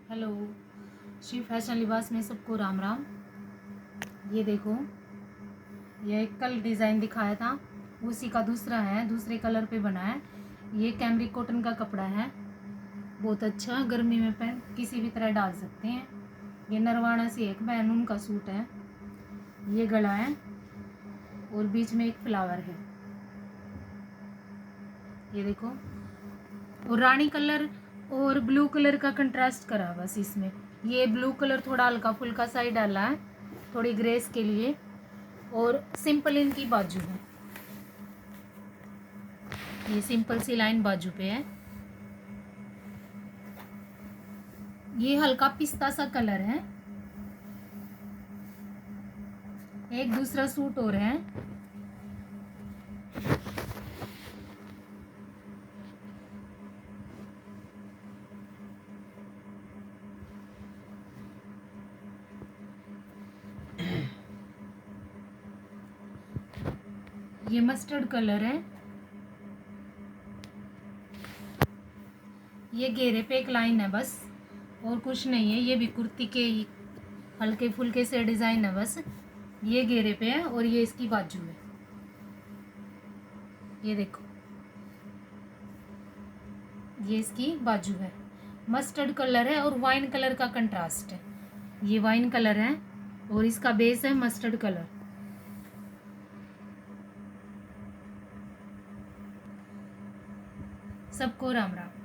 Hello, Shri fashion लिबास में सबको राम राम। ये देखो, यह एक कल डिज़ाइन दिखाया था, उसी का दूसरा है, दूसरे कलर पे बना है। ये कैमरिक कॉटन का कपड़ा है, बहुत अच्छा, गर्मी में पहन किसी भी तरह डाल सकते हैं। ये नरवाना से एक बैनून का सूट है। ये गला है और बीच में एक फ्लावर है। ये देखो, और रानी कलर और ब्लू कलर का कंट्रास्ट करा बस इसमें। ये ब्लू कलर थोड़ा हल्का फुल्का सा ही डाला है, थोड़ी ग्रेस के लिए। और सिंपल इनकी बाजू है, ये सिंपल सी लाइन बाजू पे है। ये हल्का पिस्ता सा कलर है। एक दूसरा सूट और है, ये मस्टर्ड कलर है। ये घेरे पे एक लाइन है बस, और कुछ नहीं है। ये भी कुर्ती के ही हल्के फुल्के से डिज़ाइन है बस। ये घेरे पे है और ये इसकी बाजू है। ये देखो, ये इसकी बाजू है। मस्टर्ड कलर है और वाइन कलर का कंट्रास्ट है। ये वाइन कलर है और इसका बेस है मस्टर्ड कलर। सबको राम राम।